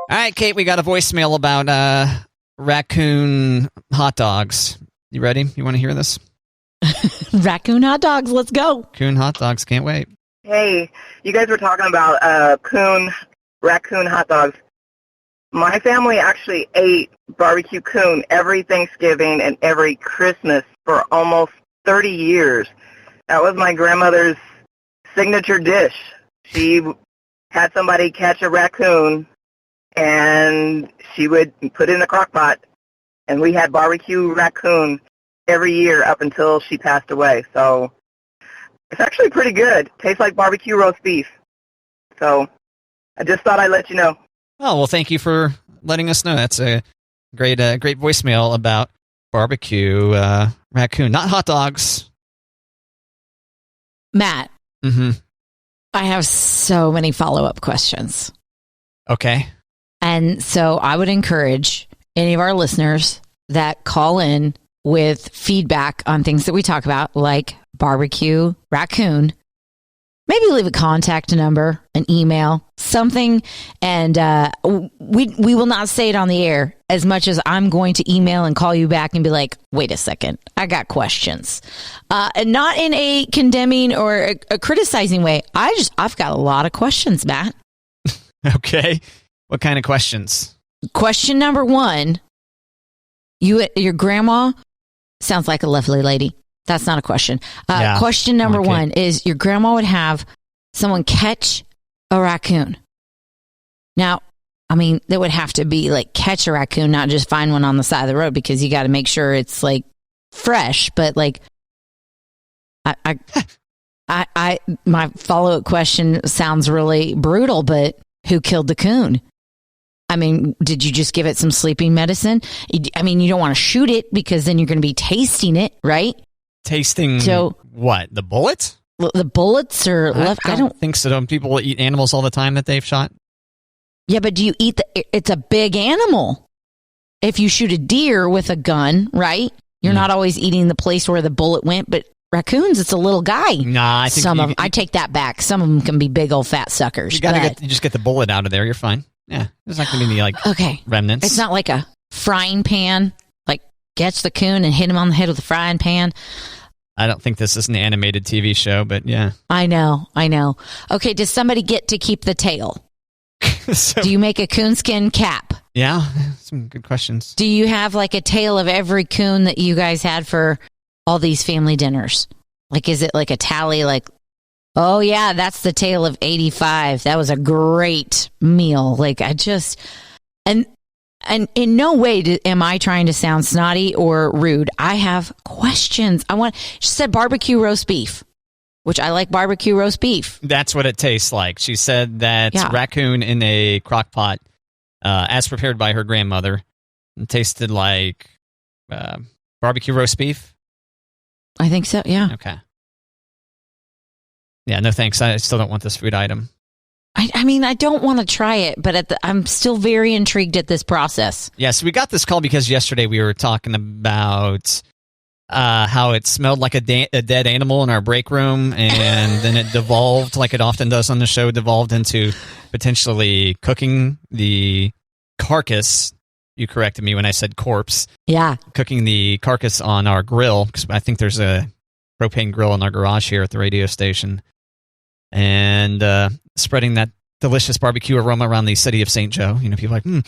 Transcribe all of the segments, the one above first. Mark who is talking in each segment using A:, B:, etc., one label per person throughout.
A: All right, Kate, we got a voicemail about raccoon hot dogs. You ready? You want to hear this?
B: Raccoon hot dogs, let's go.
A: Raccoon hot dogs, can't wait.
C: Hey, you guys were talking about raccoon hot dogs. My family actually ate barbecue coon every Thanksgiving and every Christmas for almost 30 years. That was my grandmother's signature dish. She had somebody catch a raccoon, and she would put it in the crock pot, and we had barbecue raccoon every year up until she passed away. So it's actually pretty good. Tastes like barbecue roast beef. So I just thought I'd let you know.
A: Oh, well, thank you for letting us know. That's a great voicemail about barbecue raccoon, not hot dogs.
B: Matt,
A: Mm-hmm.
B: I have so many follow-up questions.
A: Okay.
B: And so I would encourage any of our listeners that call in with feedback on things that we talk about, like barbecue raccoon. Maybe leave a contact number, an email, something, and we will not say it on the air as much as I'm going to email and call you back and be like, wait a second, I got questions. And not in a condemning or a criticizing way. I've got a lot of questions, Matt.
A: Okay. What kind of questions?
B: Question number one, your grandma sounds like a lovely lady. That's not a question.
A: Yeah.
B: Question number one is your grandma would have someone catch a raccoon. Now, I mean, they would have to be like catch a raccoon, not just find one on the side of the road, because you got to make sure it's like fresh. But like, my follow-up question sounds really brutal, but who killed the coon? I mean, did you just give it some sleeping medicine? I mean, you don't want to shoot it because then you're going to be tasting it, right?
A: Tasting what? The bullets?
B: The bullets are left.
A: I don't think so. Don't people eat animals all the time that they've shot?
B: Yeah, but do you eat it's a big animal. If you shoot a deer with a gun, right? You're not always eating the place where the bullet went, but raccoons, it's a little guy.
A: Nah, I think
B: some of them, I take that back. Some of them can be big old fat suckers.
A: You just get the bullet out of there. You're fine. Yeah, there's not going to be any remnants.
B: It's not like a frying pan. Like catch the coon and hit him on the head with a frying pan.
A: I don't think this is an animated TV show, but yeah.
B: I know. Okay, does somebody get to keep the tail? Do you make a coonskin cap?
A: Yeah, some good questions.
B: Do you have like a tail of every coon that you guys had for all these family dinners? Like, is it like a tally? Like, oh yeah, that's the tail of 85. That was a great meal. Like, and in no way am I trying to sound snotty or rude. I have questions. She said barbecue roast beef, which I like barbecue roast beef.
A: That's what it tastes like. She said that raccoon in a crock pot, as prepared by her grandmother, tasted like barbecue roast beef.
B: I think so, yeah.
A: Okay. Yeah, no thanks. I still don't want this food item.
B: I mean, I don't want to try it, but I'm still very intrigued at this process.
A: Yeah, so we got this call because yesterday we were talking about how it smelled like a dead animal in our break room, and then it devolved, like it often does on the show, devolved into potentially cooking the carcass. You corrected me when I said corpse.
B: Yeah.
A: Cooking the carcass on our grill, because I think there's a propane grill in our garage here at the radio station. And spreading that delicious barbecue aroma around the city of St. Joe. You know, people are like,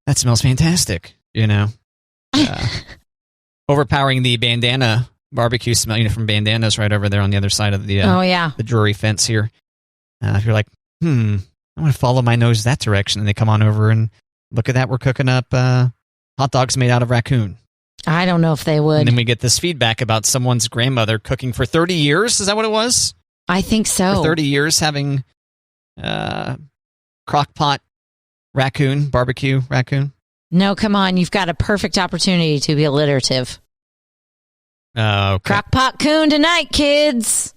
A: that smells fantastic, you know. Overpowering the bandana barbecue smell, you know, from bandanas right over there on the other side of the the Drury fence here. If you're like, I want to follow my nose that direction, and they come on over and look at that, we're cooking up hot dogs made out of raccoon.
B: I don't know if they would.
A: And then we get this feedback about someone's grandmother cooking for 30 years. Is that what it was?
B: I think so.
A: For 30 years having crockpot raccoon, barbecue raccoon.
B: No, come on. You've got a perfect opportunity to be alliterative.
A: Okay.
B: Crockpot coon tonight, kids.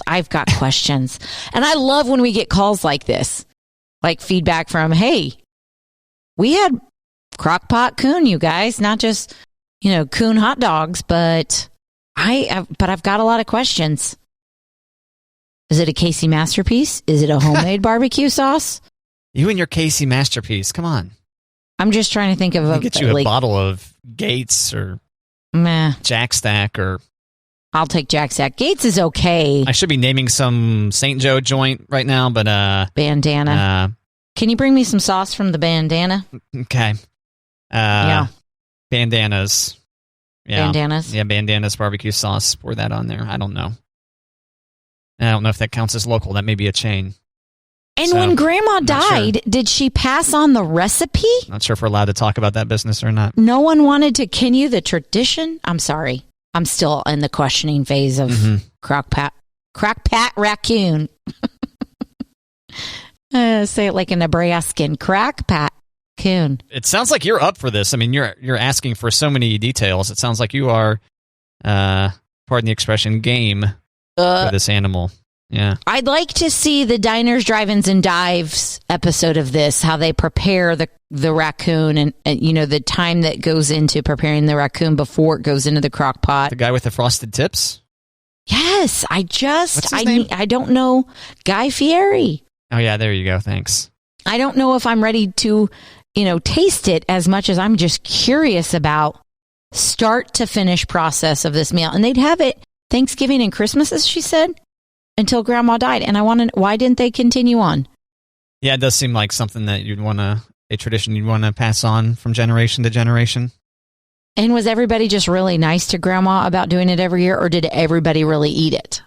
B: I've got questions. And I love when we get calls like this. Like feedback from, hey, we had crockpot coon, you guys. Not just, coon hot dogs, but I've got a lot of questions. Is it a Casey masterpiece? Is it a homemade barbecue sauce?
A: You and your Casey masterpiece. Come on.
B: I'm just trying to think of
A: I'll get you a bottle of Gates or Jack Stack or...
B: I'll take Jack Stack. Gates is okay.
A: I should be naming some St. Joe joint right now, but...
B: Bandana. Can you bring me some sauce from the bandana?
A: Okay. Bandanas. Yeah.
B: Bandanas?
A: Yeah, Bandanas barbecue sauce. Pour that on there. I don't know. I don't know if that counts as local. That may be a chain.
B: And when Grandma died, did she pass on the recipe?
A: Not sure if we're allowed to talk about that business or not.
B: No one wanted to continue the tradition? I'm sorry. I'm still in the questioning phase of Crockpot Raccoon. Say it like a Nebraskan. Crockpot Raccoon.
A: It sounds like you're up for this. I mean, you're asking for so many details. It sounds like you are, pardon the expression, game for this animal. Yeah.
B: I'd like to see the Diners, Drive-Ins, and Dives episode of this, how they prepare the raccoon and the time that goes into preparing the raccoon before it goes into the crock pot.
A: The guy with the frosted tips?
B: Yes.
A: What's his name?
B: I don't know. Guy Fieri.
A: Oh, yeah. There you go. Thanks.
B: I don't know if I'm ready to, taste it as much as I'm just curious about start to finish process of this meal. And they'd have it Thanksgiving and Christmas, as she said, until Grandma died. And I want to, why didn't they continue on?
A: Yeah, it does seem like something that a tradition you'd want to pass on from generation to generation.
B: And was everybody just really nice to Grandma about doing it every year, or did everybody really eat it?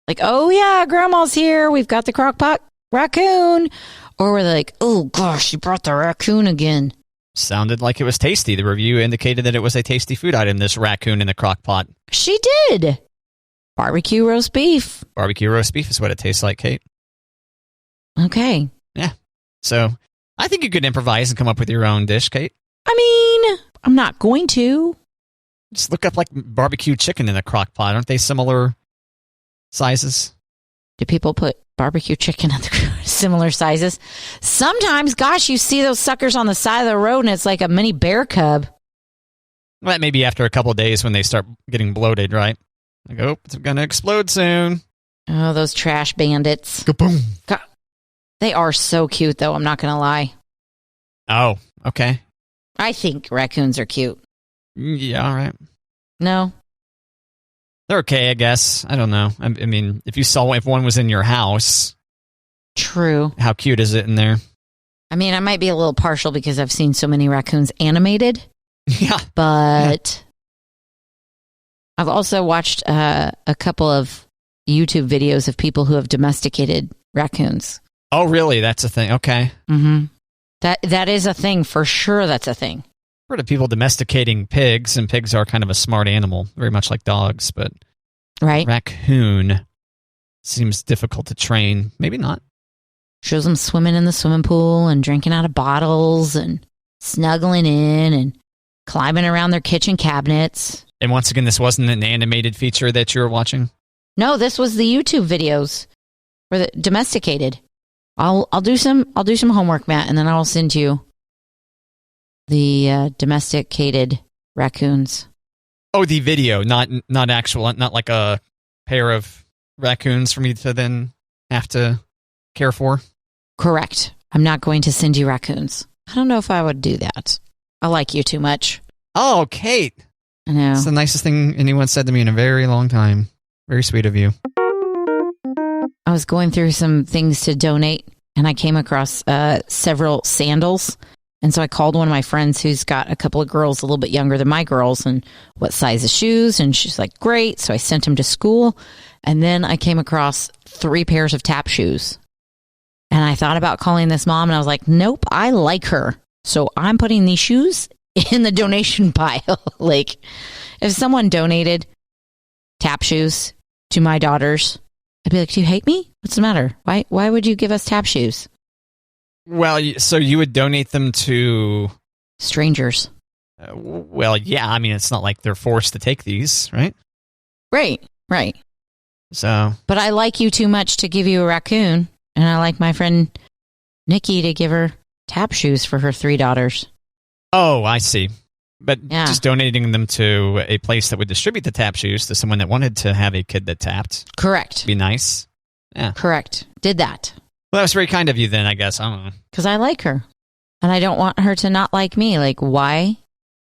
B: Like, oh yeah, Grandma's here. We've got the Crockpot Raccoon. Or were they like, oh gosh, she brought the raccoon again?
A: Sounded like it was tasty. The review indicated that it was a tasty food item, this raccoon in the crock pot.
B: She did. Barbecue roast beef.
A: Barbecue roast beef is what it tastes like, Kate.
B: Okay.
A: Yeah. So I think you could improvise and come up with your own dish, Kate.
B: I mean, I'm not going to.
A: Just look up like barbecue chicken in a crock pot. Aren't they similar sizes?
B: Do people put barbecue chicken in the similar sizes? Sometimes, gosh, you see those suckers on the side of the road and it's like a mini bear cub.
A: Well, that may be after a couple of days when they start getting bloated, right? Like, oh, it's going to explode soon.
B: Oh, those trash bandits.
A: Kaboom.
B: God, they are so cute, though. I'm not going to lie.
A: Oh, okay.
B: I think raccoons are cute.
A: Yeah, all right.
B: No?
A: They're okay, I guess. I don't know. I mean, if one was in your house.
B: True.
A: How cute is it in there?
B: I mean, I might be a little partial because I've seen so many raccoons animated.
A: Yeah.
B: But I've also watched a couple of YouTube videos of people who have domesticated raccoons.
A: Oh, really? That's a thing. Okay.
B: Mm-hmm. That is a thing. For sure, that's a thing.
A: I've heard of people domesticating pigs, and pigs are kind of a smart animal, very much like dogs, but
B: right.
A: Raccoon seems difficult to train. Maybe not.
B: Shows them swimming in the swimming pool and drinking out of bottles and snuggling in and climbing around their kitchen cabinets.
A: And once again, this wasn't an animated feature that you were watching?
B: No, this was the YouTube videos for the domesticated. I'll do some homework, Matt, and then I'll send you the domesticated raccoons.
A: Oh, the video, not actual, not like a pair of raccoons for me to then have to care for?
B: Correct. I'm not going to send you raccoons. I don't know if I would do that. I like you too much.
A: Oh, Kate.
B: I know.
A: It's the nicest thing anyone said to me in a very long time. Very sweet of you.
B: I was going through some things to donate, and I came across several sandals. And so I called one of my friends who's got a couple of girls a little bit younger than my girls and what size of shoes. And she's like, great. So I sent them to school. And then I came across 3 pairs of tap shoes. And I thought about calling this mom, and I was like, nope, I like her. So I'm putting these shoes in the donation pile. Like, if someone donated tap shoes to my daughters, I'd be like, do you hate me? What's the matter? Why would you give us tap shoes?
A: Well, so you would donate them to
B: strangers.
A: Well, yeah. I mean, it's not like they're forced to take these, right?
B: Right.
A: So,
B: but I like you too much to give you a raccoon, and I like my friend Nikki to give her tap shoes for her 3 daughters.
A: Oh, I see. But
B: yeah.
A: Just donating them to a place that would distribute the tap shoes to someone that wanted to have a kid that tapped.
B: Correct.
A: Be nice. Yeah.
B: Correct. Did that.
A: Well, that was very kind of you then, I guess. I don't know.
B: Because I like her. And I don't want her to not like me. Like, why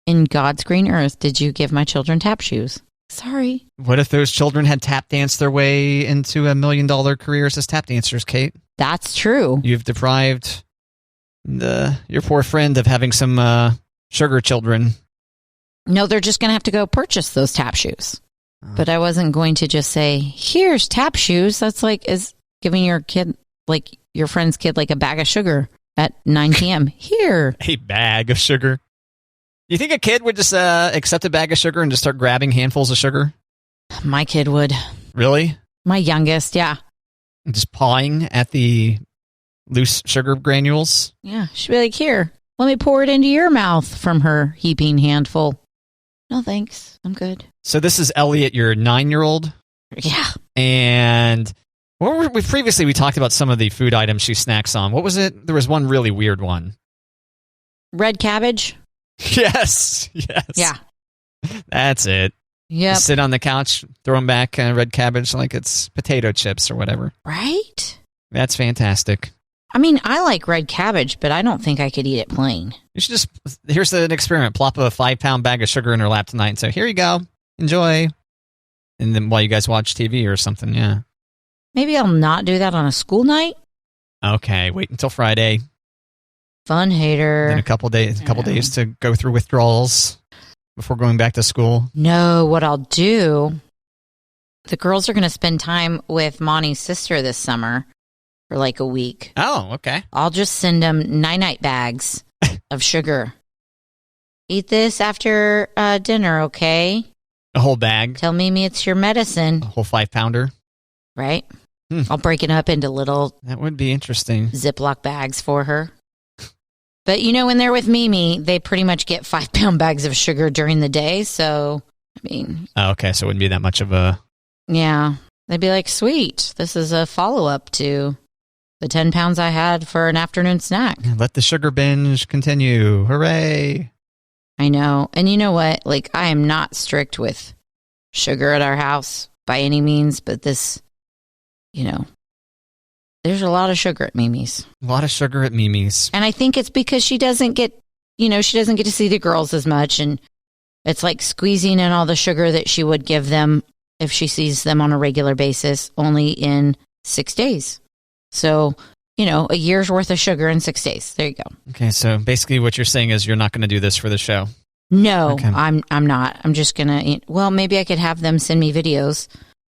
B: in God's green earth did you give my children tap shoes? Sorry.
A: What if those children had tap danced their way into $1 million careers as tap dancers, Kate?
B: That's true.
A: You've deprived your poor friend of having some sugar children.
B: No, they're just going to have to go purchase those tap shoes. But I wasn't going to just say, here's tap shoes. That's like is giving your kid, like your friend's kid, like a bag of sugar at 9 p.m. Here.
A: A bag of sugar. You think a kid would just accept a bag of sugar and just start grabbing handfuls of sugar?
B: My kid would.
A: Really?
B: My youngest, yeah.
A: Just pawing at the loose sugar granules?
B: Yeah. She'd be like, here, let me pour it into your mouth from her heaping handful. No, thanks. I'm good.
A: So this is Elliot, your 9-year-old?
B: Yeah.
A: And previously we talked about some of the food items she snacks on. What was it? There was one really weird one.
B: Red cabbage?
A: Yes.
B: Yeah.
A: That's it.
B: Yep.
A: Sit on the couch, throw them back, red cabbage like it's potato chips or whatever.
B: Right?
A: That's fantastic.
B: I mean, I like red cabbage, but I don't think I could eat it plain.
A: You should just, here's an experiment. Plop a 5-pound bag of sugar in her lap tonight and say, here you go. Enjoy. And then while you guys watch TV or something, yeah.
B: Maybe I'll not do that on a school night.
A: Okay, wait until Friday.
B: Fun hater.
A: Then a couple days to go through withdrawals before going back to school.
B: No, what I'll do, the girls are going to spend time with Monty's sister this summer for like a week.
A: Oh, okay.
B: I'll just send them night bags of sugar. Eat this after dinner, okay?
A: A whole bag?
B: Tell Mimi it's your medicine.
A: A whole 5-pounder?
B: Right? I'll break it up into little...
A: That would be interesting.
B: Ziploc bags for her. But, you know, when they're with Mimi, they pretty much get 5-pound bags of sugar during the day. So, I mean...
A: Oh, okay, so it wouldn't be that much of a...
B: Yeah. They'd be like, sweet, this is a follow-up to the 10 pounds I had for an afternoon snack.
A: Let the sugar binge continue. Hooray.
B: I know. And you know what? Like, I am not strict with sugar at our house by any means, but this, you know, there's a lot of sugar at Mimi's.
A: A lot of sugar at Mimi's.
B: And I think it's because she doesn't get to see the girls as much. And it's like squeezing in all the sugar that she would give them if she sees them on a regular basis, only in 6 days. So, you know, a year's worth of sugar in 6 days. There you go.
A: Okay, so basically what you're saying is you're not going to do this for the show.
B: No,
A: okay.
B: I'm not. I'm just going to, well, maybe I could have them send me videos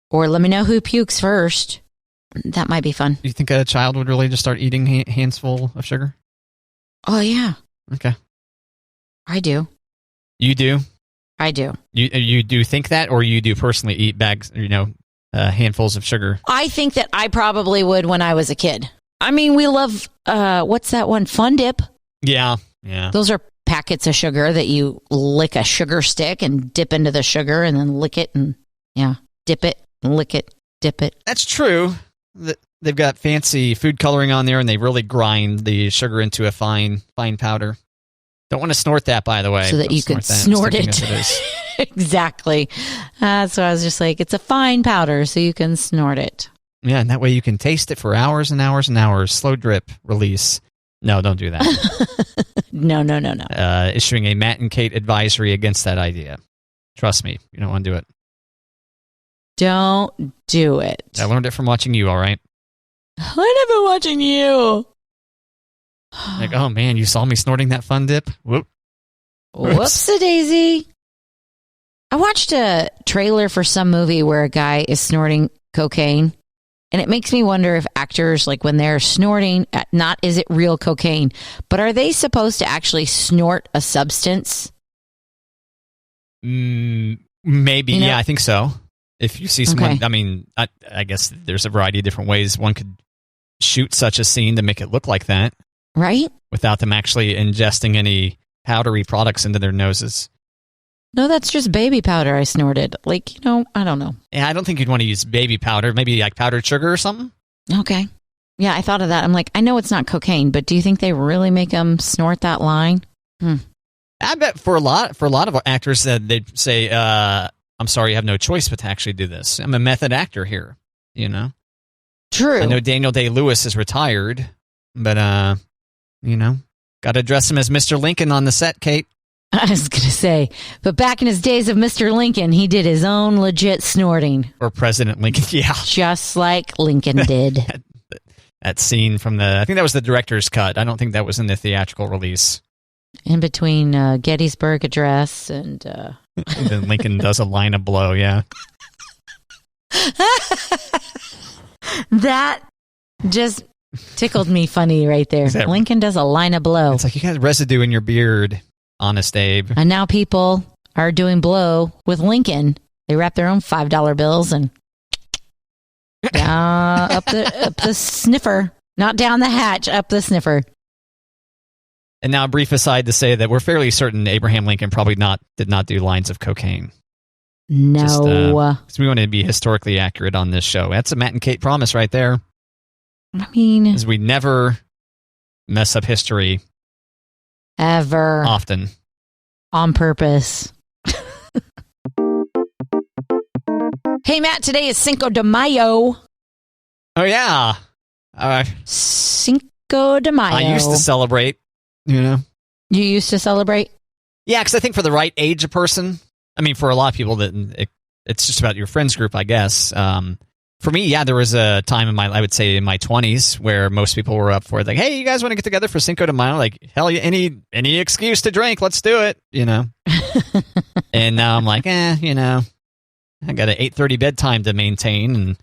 B: or let me know who pukes first. That might be fun.
A: You think a child would really just start eating hands full of sugar?
B: Oh, yeah.
A: Okay.
B: I do.
A: You do?
B: I do.
A: You do think that, or you do personally eat bags, handfuls of sugar?
B: I think that I probably would when I was a kid. I mean, we love, what's that one? Fun Dip.
A: Yeah.
B: Those are packets of sugar that you lick a sugar stick and dip into the sugar and then lick it and, dip it, lick it, dip it.
A: That's true. They've got fancy food coloring on there, and they really grind the sugar into a fine powder. Don't want to snort that, by the way.
B: So that you could snort it. Exactly. So I was just like, it's a fine powder, so you can snort it.
A: Yeah, and that way you can taste it for hours and hours and hours. Slow drip, release. No, don't do that.
B: No.
A: Issuing a Matt and Kate advisory against that idea. Trust me, you don't want to do it.
B: Don't do it.
A: I learned it from watching you, all right?
B: I never watching you.
A: Like, oh man, you saw me snorting that Fun Dip?
B: Whoopsie-daisy. I watched a trailer for some movie where a guy is snorting cocaine, and it makes me wonder if actors, like when they're snorting, not is it real cocaine, but are they supposed to actually snort a substance?
A: Maybe, yeah, I think so. If you see someone, okay. I mean, I guess there's a variety of different ways one could shoot such a scene to make it look like that.
B: Right?
A: Without them actually ingesting any powdery products into their noses.
B: No, that's just baby powder I snorted. Like, I don't know.
A: Yeah, I don't think you'd want to use baby powder. Maybe like powdered sugar or something?
B: Okay. Yeah, I thought of that. I'm like, I know it's not cocaine, but do you think they really make them snort that line?
A: I bet for a lot of actors that they'd say, I'm sorry, you have no choice but to actually do this. I'm a method actor here,
B: True.
A: I know Daniel Day-Lewis is retired, but, got to address him as Mr. Lincoln on the set, Kate.
B: I was going to say, but back in his days of Mr. Lincoln, he did his own legit snorting.
A: Or President Lincoln, yeah.
B: Just like Lincoln did.
A: That scene from I think that was the director's cut. I don't think that was in the theatrical release.
B: In between Gettysburg Address and...
A: And then Lincoln does a line of blow, yeah.
B: That just tickled me funny right there. Lincoln does a line of blow.
A: It's like you got residue in your beard, Honest Abe.
B: And now people are doing blow with Lincoln. They wrap their own $5 bills and up the sniffer. Not down the hatch, up the sniffer.
A: And now a brief aside to say that we're fairly certain Abraham Lincoln probably did not do lines of cocaine.
B: No.
A: Because we want to be historically accurate on this show. That's a Matt and Kate promise right there.
B: I mean...
A: Is we never mess up history.
B: Ever.
A: Often.
B: On purpose. Hey, Matt, today is Cinco de Mayo.
A: Oh, yeah.
B: Cinco de Mayo.
A: I used to celebrate, You
B: used to celebrate?
A: Yeah, because I think for the right age of person, I mean, for a lot of people, it's just about your friends group, I guess. For me, yeah, there was a time I would say in my 20s where most people were up for it. Like, hey, you guys want to get together for Cinco de Mayo? Like, hell yeah, any excuse to drink, let's do it, And now I'm like, I got an 8:30 bedtime to maintain, and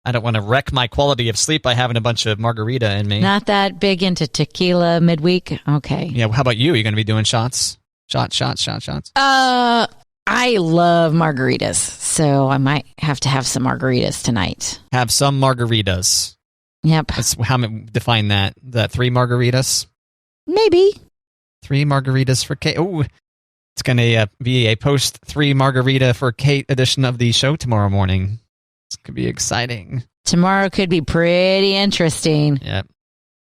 A: I don't want to wreck my quality of sleep by having a bunch of margarita in me.
B: Not that big into tequila midweek? Okay.
A: Yeah, how about you? Are you going to be doing shots? Shots?
B: I love margaritas, so I might have to have some margaritas tonight.
A: Have some margaritas.
B: Yep.
A: That's how define that. That 3 margaritas?
B: Maybe.
A: 3 margaritas for Kate. Oh, it's going to be a post 3 margarita for Kate edition of the show tomorrow morning. This could be exciting.
B: Tomorrow could be pretty interesting.
A: Yep.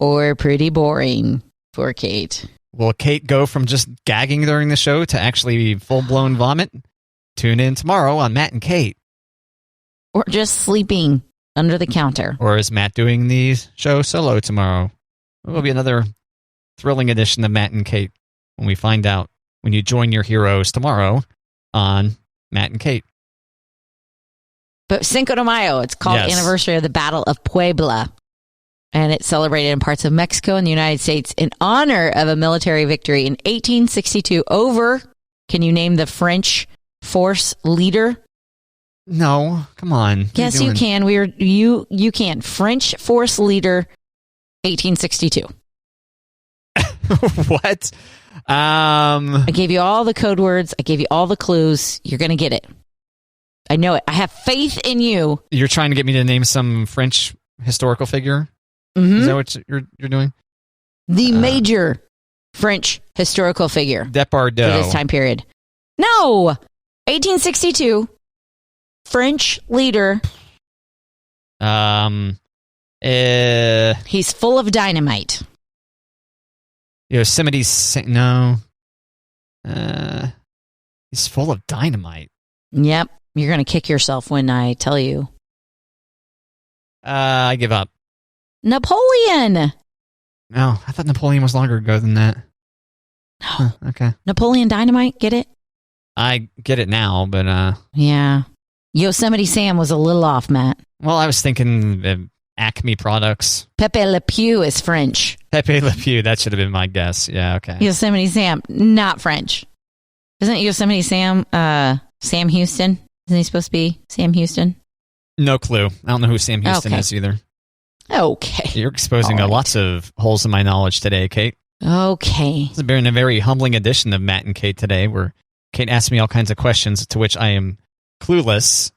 B: Or pretty boring for Kate.
A: Will Kate go from just gagging during the show to actually full-blown vomit? Tune in tomorrow on Matt and Kate.
B: Or just sleeping under the counter.
A: Or is Matt doing the show solo tomorrow? It will be another thrilling edition of Matt and Kate when we find out when you join your heroes tomorrow on Matt and Kate.
B: But Cinco de Mayo, it's called Anniversary of the Battle of Puebla. And it's celebrated in parts of Mexico and the United States in honor of a military victory in 1862 over, can you name the French force leader?
A: No, come on.
B: Yes, you can. You can. French force leader, 1862.
A: What?
B: I gave you all the code words. I gave you all the clues. You're going to get it. I know it. I have faith in you.
A: You're trying to get me to name some French historical figure?
B: Mm-hmm.
A: Is that what you're doing?
B: The major French historical figure.
A: Depardieu.
B: For this time period. No! 1862. French leader. He's full of dynamite.
A: Yosemite no. He's full of dynamite.
B: Yep. You're going to kick yourself when I tell you.
A: I give up.
B: Napoleon.
A: No, I thought Napoleon was longer ago than that.
B: No.
A: Huh, okay.
B: Napoleon Dynamite, get it?
A: I get it now, but...
B: Yeah. Yosemite Sam was a little off, Matt.
A: Well, I was thinking Acme products.
B: Pepe Le Pew is French.
A: Pepe Le Pew, that should have been my guess. Yeah, okay.
B: Yosemite Sam, not French. Isn't Yosemite Sam Sam Houston? Isn't he supposed to be Sam Houston?
A: No clue. I don't know who Sam Houston is either.
B: Okay.
A: You're exposing lots of holes in my knowledge today, Kate.
B: Okay.
A: This has been a very humbling edition of Matt and Kate today, where Kate asks me all kinds of questions to which I am clueless.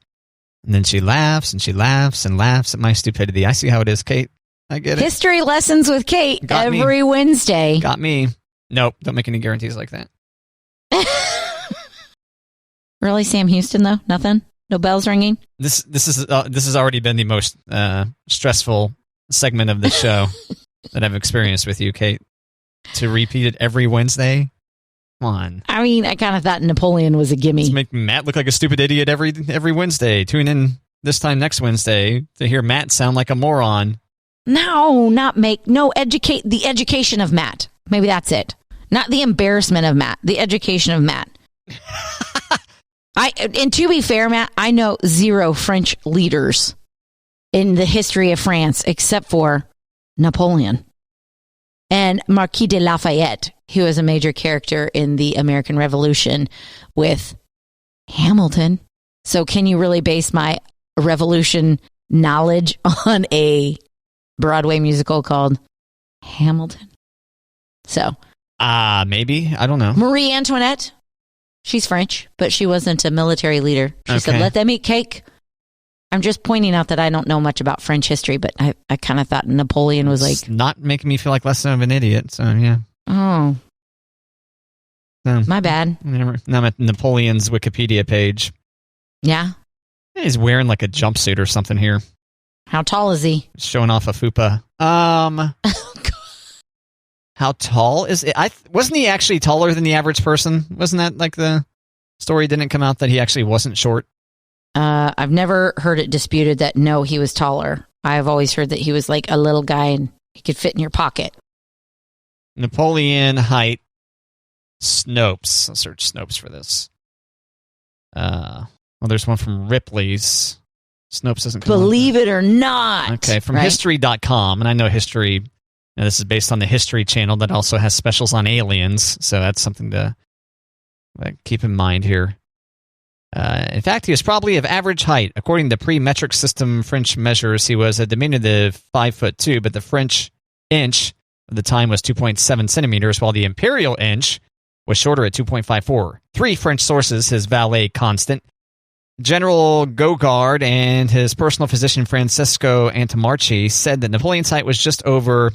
A: And then she laughs and she laughs and laughs at my stupidity. I see how it is, Kate. I get it.
B: History lessons with Kate every Wednesday.
A: Got me. Nope. Don't make any guarantees like that.
B: Really, Sam Houston, though? Nothing? No bells ringing?
A: This has already been the most stressful segment of the show that I've experienced with you, Kate. To repeat it every Wednesday? Come on.
B: I mean, I kind of thought Napoleon was a gimme.
A: Let's make Matt look like a stupid idiot every Wednesday. Tune in this time next Wednesday to hear Matt sound like a moron.
B: No, educate the education of Matt. Maybe that's it. Not the embarrassment of Matt, the education of Matt. And to be fair, Matt, I know 0 French leaders in the history of France except for Napoleon and Marquis de Lafayette, who is a major character in the American Revolution with Hamilton. So can you really base my Revolution knowledge on a Broadway musical called Hamilton? So,
A: maybe. I don't know.
B: Marie Antoinette, she's French, but she wasn't a military leader. She said, let them eat cake. I'm just pointing out that I don't know much about French history, but I kind of thought Napoleon was
A: it's not making me feel like less of an idiot. So, yeah.
B: Oh. So, my bad.
A: Now I'm at Napoleon's Wikipedia page.
B: Yeah.
A: He's wearing like a jumpsuit or something here.
B: How tall is he?
A: Showing off a fupa. How tall is it? Wasn't he actually taller than the average person? Wasn't that like the story didn't come out that he actually wasn't short?
B: I've never heard it disputed that no, he was taller. I've always heard that he was like a little guy and he could fit in your pocket.
A: Napoleon height Snopes. I'll search Snopes for this. Well, there's one from Ripley's. Snopes doesn't come
B: Believe it or not.
A: Okay, from history.com. And I know history, this is based on the History Channel that also has specials on aliens. So that's something to keep in mind here. In fact, he was probably of average height. According to pre-metric system French measures, he was a diminutive 5'2", but the French inch of the time was 2.7 centimeters, while the imperial inch was shorter at 2.54. 3 French sources, his valet constant, General Gogard, and his personal physician Francesco Antomarchi, said that Napoleon's height was just over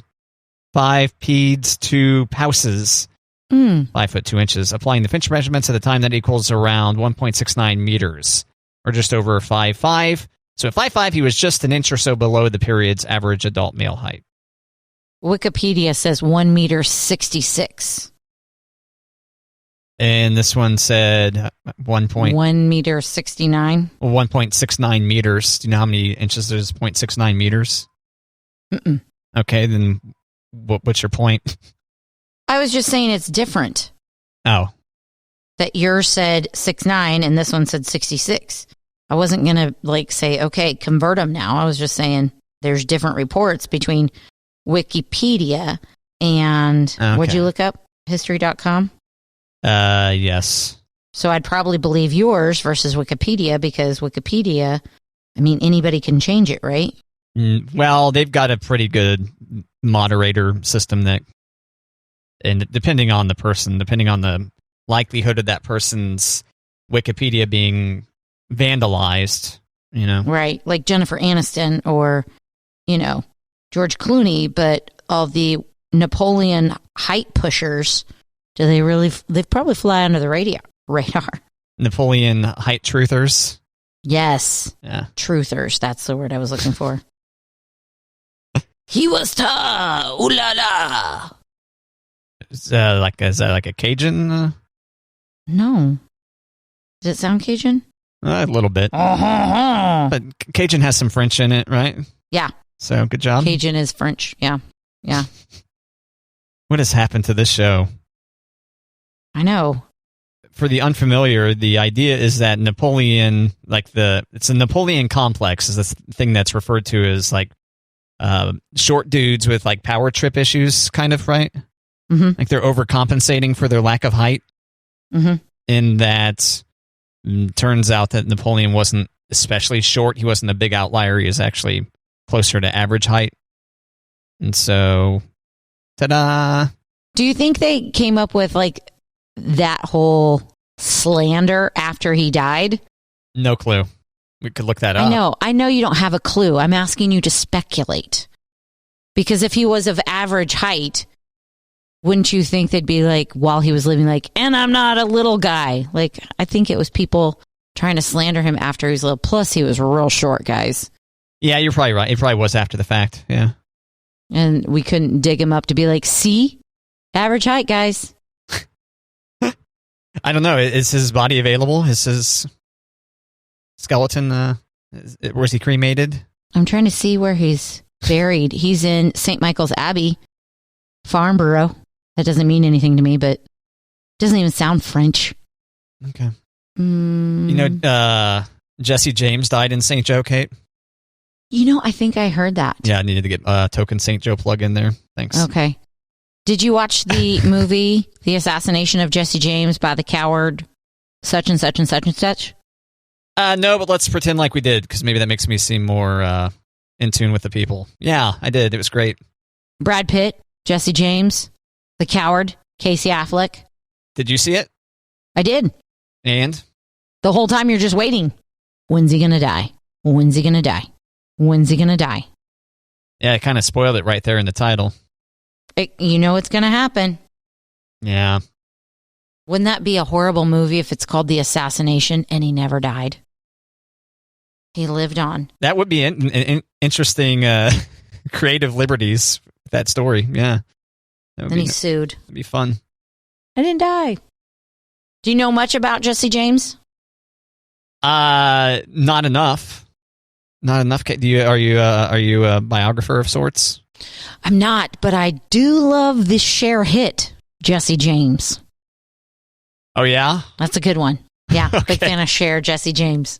A: 5 peds 2 pouces. 5 foot 2 inches. Applying the French measurements at the time, that equals around 1.69 meters, or just over 5'5". So at 5'5", he was just an inch or so below the period's average adult male height.
B: Wikipedia says 1 meter 66.
A: And this one said
B: 1 meter 69.
A: 1.69 meters. Do you know how many inches there's 0.69 meters?
B: Mm-mm.
A: Okay, then what's your point?
B: I was just saying it's different.
A: Oh.
B: That yours said 6'9" and this one said 66. I wasn't going to say, okay, convert them now. I was just saying there's different reports between Wikipedia and, what'd you look up? History.com?
A: Yes.
B: So I'd probably believe yours versus Wikipedia because Wikipedia, anybody can change it, right?
A: Well, they've got a pretty good moderator system and depending on the person, depending on the likelihood of that person's Wikipedia being vandalized,
B: Right, like Jennifer Aniston or, George Clooney, but all the Napoleon height pushers, they probably fly under the radar.
A: Napoleon height truthers?
B: Yes.
A: Yeah.
B: Truthers, that's the word I was looking for. He was tall, ooh la la.
A: Is that like a Cajun?
B: No. Does it sound Cajun?
A: A little bit. But Cajun has some French in it, right?
B: Yeah.
A: So, good job.
B: Cajun is French. Yeah. Yeah.
A: What has happened to this show?
B: I know.
A: For the unfamiliar, the idea is that Napoleon, it's a Napoleon complex, is the thing that's referred to as short dudes with power trip issues, kind of, right?
B: Mm-hmm.
A: Like they're overcompensating for their lack of height.
B: Mm-hmm.
A: In that, turns out that Napoleon wasn't especially short. He wasn't a big outlier. He was actually closer to average height. And so, ta-da!
B: Do you think they came up with that whole slander after he died?
A: No clue. We could look that up.
B: I know you don't have a clue. I'm asking you to speculate. Because if he was of average height, wouldn't you think they'd be while he was living, and I'm not a little guy. I think it was people trying to slander him after he was little. Plus, he was real short, guys.
A: Yeah, you're probably right. It probably was after the fact. Yeah.
B: And we couldn't dig him up to be see? Average height, guys.
A: I don't know. Is his body available? Is his skeleton Was he cremated?
B: I'm trying to see where he's buried. He's in St. Michael's Abbey, Farnborough. That doesn't mean anything to me, but it doesn't even sound French.
A: Okay. Jesse James died in St. Joe, Kate?
B: I think I heard that.
A: Yeah, I needed to get a token St. Joe plug in there. Thanks.
B: Okay. Did you watch the movie, The Assassination of Jesse James by the coward such and such and such and such?
A: No, but let's pretend like we did, because maybe that makes me seem more in tune with the people. Yeah, I did. It was great.
B: Brad Pitt, Jesse James, the coward, Casey Affleck.
A: Did you see it?
B: I did.
A: And?
B: The whole time you're just waiting. When's he going to die? When's he going to die? When's he going to die?
A: Yeah, it kind of spoiled it right there in the title.
B: It's going to happen.
A: Yeah.
B: Wouldn't that be a horrible movie if it's called The Assassination and he never died? He lived on.
A: That would be interesting creative liberties, that story. Yeah.
B: Then he sued.
A: It'd be fun.
B: I didn't die. Do you know much about Jesse James?
A: Not enough. Not enough. Are you a biographer of sorts?
B: I'm not, but I do love this Cher hit, Jesse James.
A: Oh, yeah?
B: That's a good one. Yeah,
A: Okay.
B: Big fan of Cher, Jesse James.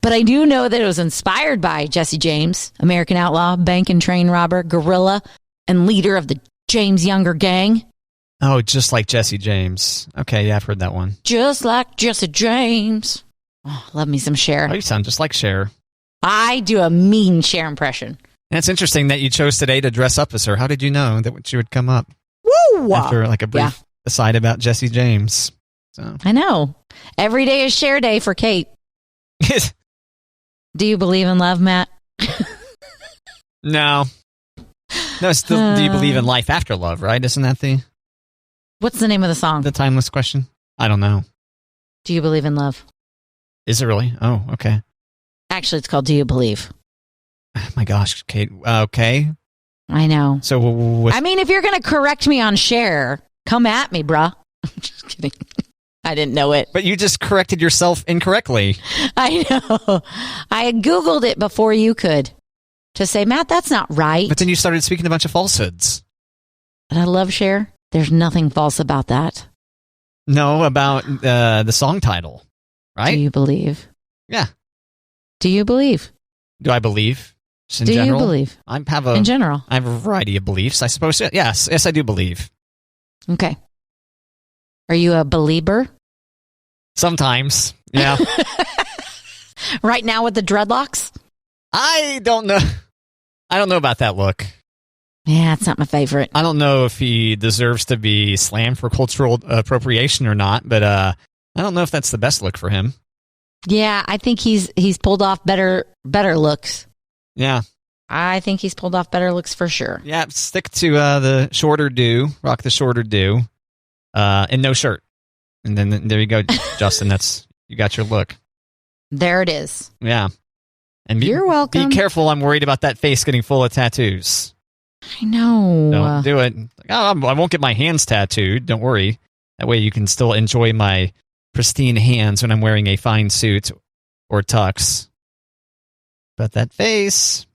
B: But I do know that it was inspired by Jesse James, American outlaw, bank and train robber, guerrilla, and leader of the James Younger gang.
A: Oh, just like Jesse James. Okay, yeah, I've heard that one.
B: Just like Jesse James. Oh, love me some Cher.
A: Oh, you sound just like Cher.
B: I do a mean Cher impression.
A: And it's interesting that you chose today to dress up as her. How did you know that she would come up?
B: Woo!
A: After like a brief aside about Jesse James. So
B: I know. Every day is Cher day for Kate. Do you believe in love, Matt?
A: No. No, still, do you believe in life after love, right? Isn't that
B: What's the name of the song?
A: the timeless question? I don't know.
B: Do you believe in love?
A: Is it really? Oh, okay.
B: Actually, it's called Do You Believe?
A: Oh my gosh, Kate. Okay.
B: I know.
A: So what's
B: I mean, if you're going to correct me on Cher, come at me, bruh. Just kidding. I didn't know it.
A: But you just corrected yourself incorrectly.
B: I know. I had Googled it before you could to say, Matt, that's not right.
A: But then you started speaking a bunch of falsehoods.
B: But I love Cher. There's nothing false about that.
A: No, about the song title, right?
B: Do you believe?
A: Yeah.
B: Do you believe?
A: Do I believe? Just in
B: Do
A: general?
B: you believe?
A: In
B: general.
A: I have a variety of beliefs, I suppose. Yes, I do believe.
B: Okay. Are you a believer?
A: Sometimes, yeah.
B: Right now with the dreadlocks?
A: I don't know. I don't know about that look.
B: Yeah, it's not my favorite.
A: I don't know if he deserves to be slammed for cultural appropriation or not, but I don't know if that's the best look for him.
B: Yeah, I think he's pulled off better looks.
A: Yeah.
B: I think he's pulled off better looks for sure.
A: Yeah, stick to the shorter do. Rock the shorter do. And no shirt. And then there you go, Justin. You got your look.
B: There it is.
A: Yeah. And
B: You're welcome.
A: Be careful. I'm worried about that face getting full of tattoos.
B: I know.
A: Don't do it. I won't get my hands tattooed. Don't worry. That way you can still enjoy my pristine hands when I'm wearing a fine suit or tux. But that face,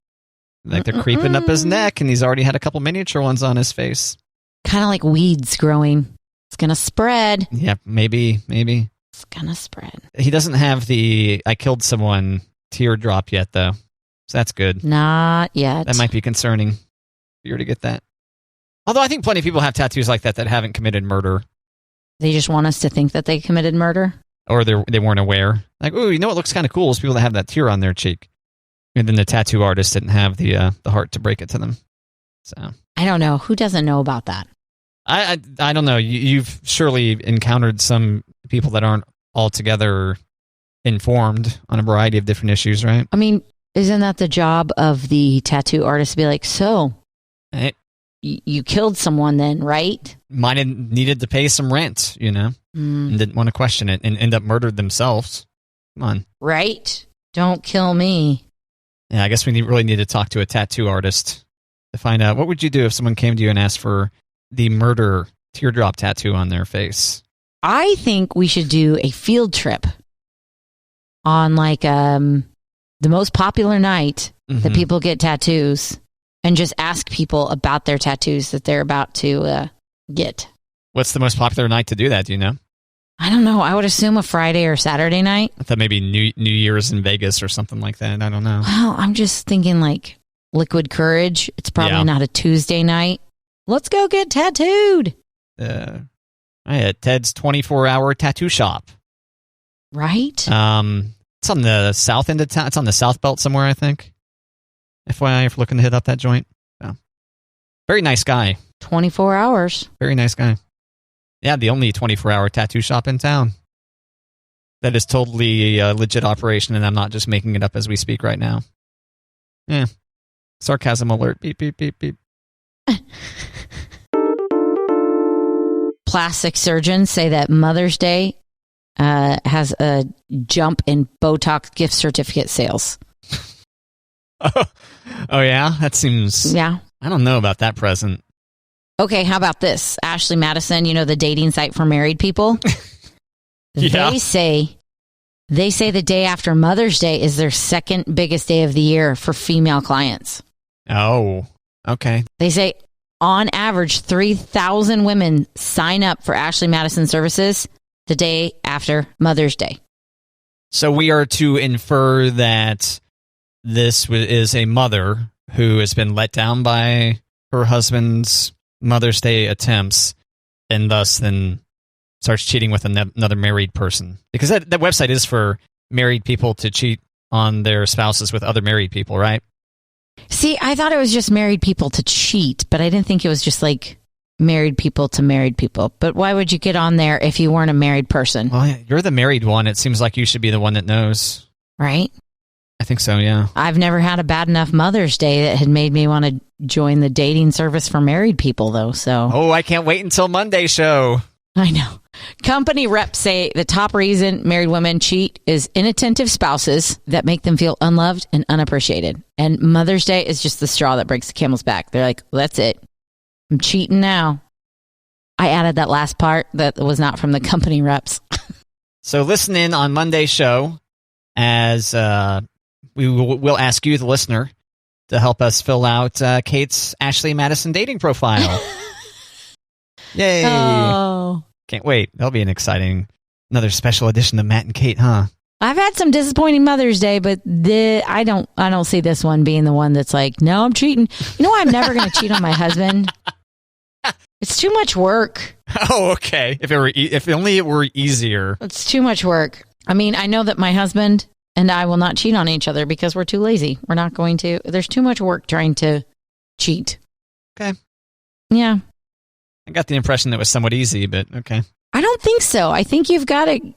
A: like they're creeping up his neck, and he's already had a couple miniature ones on his face.
B: Kind of like weeds growing. It's going to spread.
A: Yeah, maybe.
B: It's going to spread.
A: He doesn't have the I killed someone teardrop yet, though. So that's good.
B: Not yet.
A: That might be concerning if you were to get that. Although I think plenty of people have tattoos like that haven't committed murder.
B: They just want us to think that they committed murder?
A: Or they weren't aware. Like, ooh, you know what looks kind of cool is people that have that tear on their cheek. And then the tattoo artist didn't have the heart to break it to them. So
B: I don't know. Who doesn't know about that?
A: I don't know. You've surely encountered some people that aren't altogether informed on a variety of different issues, right?
B: I mean, isn't that the job of the tattoo artist to be like, so you killed someone then, right?
A: Might have needed to pay some rent, and didn't want to question it and end up murdered themselves. Come on.
B: Right? Don't kill me.
A: Yeah, I guess we really need to talk to a tattoo artist to find out what would you do if someone came to you and asked for the murder teardrop tattoo on their face.
B: I think we should do a field trip on like the most popular night that
A: Mhm.
B: people get tattoos, and just ask people about their tattoos that they're about to get.
A: What's the most popular night to do that? Do you know?
B: I don't know. I would assume a Friday or Saturday night.
A: I thought maybe New Year's in Vegas or something like that. I don't know.
B: Well, I'm just thinking like Liquid Courage. It's probably not a Tuesday night. Let's go get tattooed.
A: I had Ted's 24-hour tattoo shop.
B: Right?
A: It's on the south end of town. It's on the South Belt somewhere, I think. FYI, if you're looking to hit up that joint. Yeah. Very nice guy.
B: 24 hours.
A: Very nice guy. Yeah, the only 24-hour tattoo shop in town. That is totally a legit operation, and I'm not just making it up as we speak right now. Yeah. Sarcasm alert. Beep, beep, beep, beep.
B: Plastic surgeons say that Mother's Day has a jump in Botox gift certificate sales.
A: Oh, yeah? That seems...
B: Yeah.
A: I don't know about that present.
B: Okay, how about this? Ashley Madison, you know, the dating site for married people?
A: Yeah.
B: They say the day after Mother's Day is their second biggest day of the year for female clients.
A: Oh, okay.
B: They say on average 3,000 women sign up for Ashley Madison services the day after Mother's Day.
A: So we are to infer that this is a mother who has been let down by her husband's Mother's Day attempts, and thus then starts cheating with another married person. Because that website is for married people to cheat on their spouses with other married people, right?
B: See, I thought it was just married people to cheat, but I didn't think it was just like married people to married people. But why would you get on there if you weren't a married person?
A: Well, you're the married one. It seems like you should be the one that knows.
B: Right?
A: I think so, yeah.
B: I've never had a bad enough Mother's Day that had made me want to join the dating service for married people, though. So,
A: Oh, I can't wait until Monday show.
B: I know. Company reps say the top reason married women cheat is inattentive spouses that make them feel unloved and unappreciated. And Mother's Day is just the straw that breaks the camel's back. They're like, well, that's it. I'm cheating now. I added that last part that was not from the company reps.
A: So listen in on Monday's show as we'll ask you, the listener, to help us fill out Kate's Ashley Madison dating profile. Yay!
B: Oh.
A: Can't wait. That'll be another special edition of Matt and Kate, huh?
B: I've had some disappointing Mother's Day, but I don't see this one being the one that's like, no, I'm cheating. You know why I'm never going to cheat on my husband? It's too much work.
A: Oh, okay. If only it were easier.
B: It's too much work. I mean, I know that my husband and I will not cheat on each other because we're too lazy. We're not going to. There's too much work trying to cheat.
A: Okay.
B: Yeah.
A: I got the impression that was somewhat easy, but okay.
B: I don't think so. I think you've got to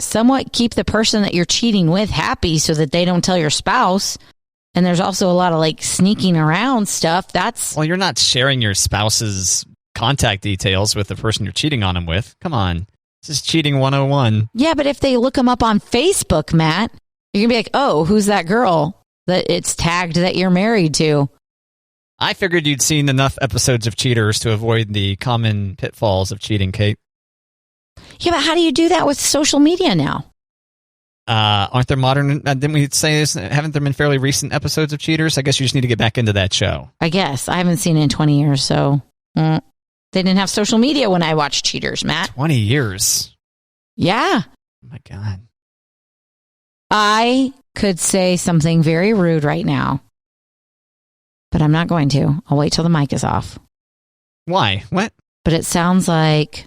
B: somewhat keep the person that you're cheating with happy so that they don't tell your spouse. And there's also a lot of like sneaking around stuff.
A: Well, you're not sharing your spouse's contact details with the person you're cheating on them with. Come on. This is cheating 101.
B: Yeah, but if they look them up on Facebook, Matt, you're going to be like, oh, who's that girl that it's tagged that you're married to?
A: I figured you'd seen enough episodes of Cheaters to avoid the common pitfalls of cheating, Kate.
B: Yeah, but how do you do that with social media now?
A: Aren't there modern, didn't we say this? Haven't there been fairly recent episodes of Cheaters? I guess you just need to get back into that show.
B: I guess. I haven't seen it in 20 years, so they didn't have social media when I watched Cheaters, Matt.
A: 20 years.
B: Yeah.
A: Oh, my God.
B: I could say something very rude right now, but I'm not going to. I'll wait till the mic is off.
A: Why? What?
B: But it sounds like,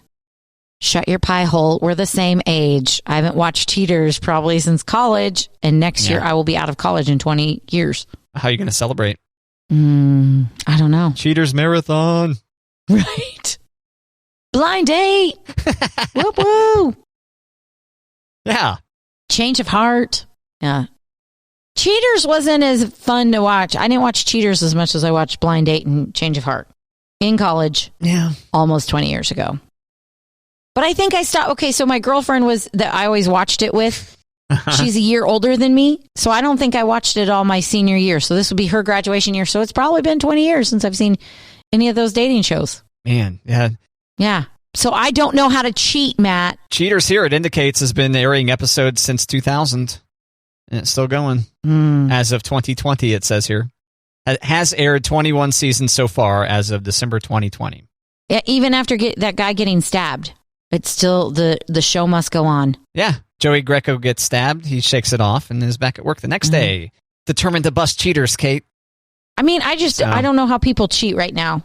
B: shut your pie hole. We're the same age. I haven't watched Cheaters probably since college, and next year I will be out of college in 20 years.
A: How are you going to celebrate?
B: I don't know.
A: Cheaters Marathon.
B: Right. Blind date. Whoop woo.
A: Yeah.
B: Change of heart. Yeah. Cheaters wasn't as fun to watch. I didn't watch Cheaters as much as I watched Blind Date and Change of Heart in college.
A: Yeah.
B: Almost 20 years ago. But I think I stopped. Okay, so my girlfriend that I always watched it with. She's a year older than me. So I don't think I watched it all my senior year. So this would be her graduation year. So it's probably been 20 years since I've seen any of those dating shows.
A: Man, yeah.
B: Yeah. So I don't know how to cheat, Matt.
A: Cheaters here, it indicates, has been airing episodes since 2000. And it's still going. As of 2020, it says here. It has aired 21 seasons so far as of December 2020.
B: Yeah, even after that guy getting stabbed, it's still the show must go on.
A: Yeah. Joey Greco gets stabbed. He shakes it off and is back at work the next day. Determined to bust cheaters, Kate.
B: I mean, I don't know how people cheat right now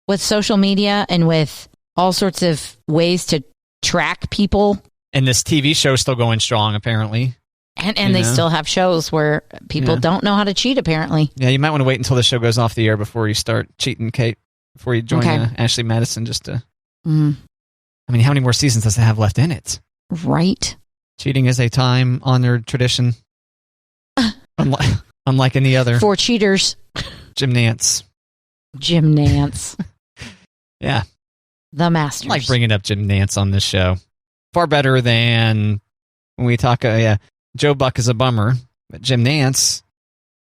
B: with social media and with all sorts of ways to track people.
A: And this TV show is still going strong, apparently.
B: And they still have shows where people don't know how to cheat, apparently.
A: Yeah, you might want to wait until the show goes off the air before you start cheating, Kate. Before you join Ashley Madison, just to... I mean, how many more seasons does it have left in it?
B: Right.
A: Cheating is a time-honored tradition. Unlike any other.
B: For cheaters.
A: Jim Nance. Yeah.
B: The Masters.
A: I like bringing up Jim Nance on this show. Far better than when we talk, Joe Buck is a bummer, but Jim Nance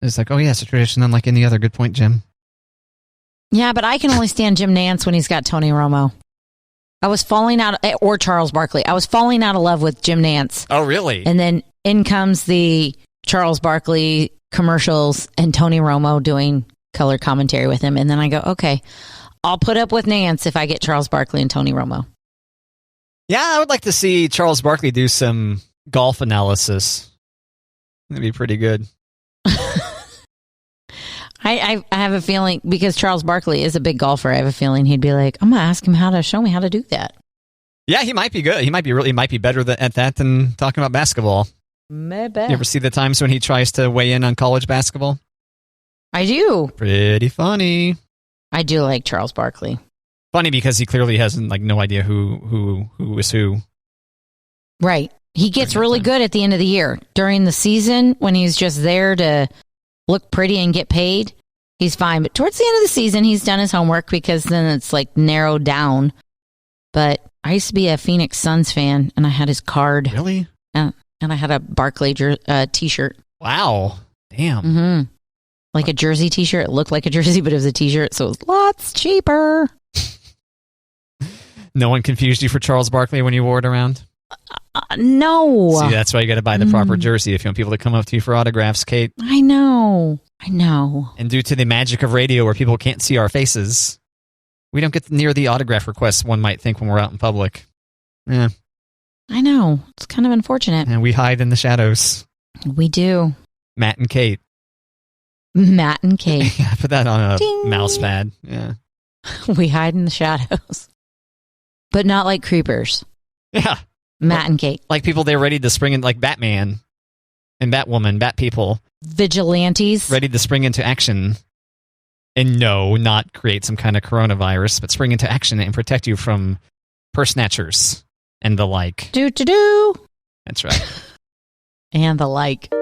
A: is like, oh yeah, it's a tradition unlike any other. Good point, Jim.
B: Yeah, but I can only stand Jim Nance when he's got Tony Romo. I was falling out, or Charles Barkley. I was falling out of love with Jim Nance.
A: Oh, really?
B: And then in comes the Charles Barkley commercials and Tony Romo doing color commentary with him. And then I go, okay, I'll put up with Nance if I get Charles Barkley and Tony Romo.
A: Yeah, I would like to see Charles Barkley do some golf analysis. That'd be pretty good.
B: I have a feeling, because Charles Barkley is a big golfer, I have a feeling he'd be like, I'm going to ask him how to show me how to do that.
A: Yeah, he might be good. He might be better at that than talking about basketball.
B: Maybe.
A: You ever see the times when he tries to weigh in on college basketball?
B: I do.
A: Pretty funny.
B: I do like Charles Barkley.
A: Funny because he clearly has no idea who is who.
B: Right. He gets really good at the end of the year. During the season, when he's just there to look pretty and get paid, he's fine. But towards the end of the season, he's done his homework, because then it's like narrowed down. But I used to be a Phoenix Suns fan, and I had his card.
A: Really?
B: And I had a Barkley t-shirt.
A: Wow. Damn.
B: Mm-hmm. Like a jersey t-shirt. It looked like a jersey, but it was a t-shirt, so it was lots cheaper.
A: No one confused you for Charles Barkley when you wore it around?
B: No.
A: See, that's why you got to buy the proper jersey if you want people to come up to you for autographs, Kate.
B: I know.
A: And due to the magic of radio where people can't see our faces, we don't get near the autograph requests one might think when we're out in public. Yeah.
B: I know. It's kind of unfortunate.
A: And we hide in the shadows.
B: We do.
A: Matt and Kate.
B: Yeah,
A: put that on a
B: Ding.
A: mouse pad. Yeah.
B: We hide in the shadows. But not like creepers.
A: Yeah.
B: Matt and Kate.
A: Like people they're ready to spring in, like Batman and Batwoman, Bat people.
B: Vigilantes.
A: Ready to spring into action. And no, not create some kind of coronavirus, but spring into action and protect you from purse snatchers and the like.
B: Do.
A: That's right.
B: And the like.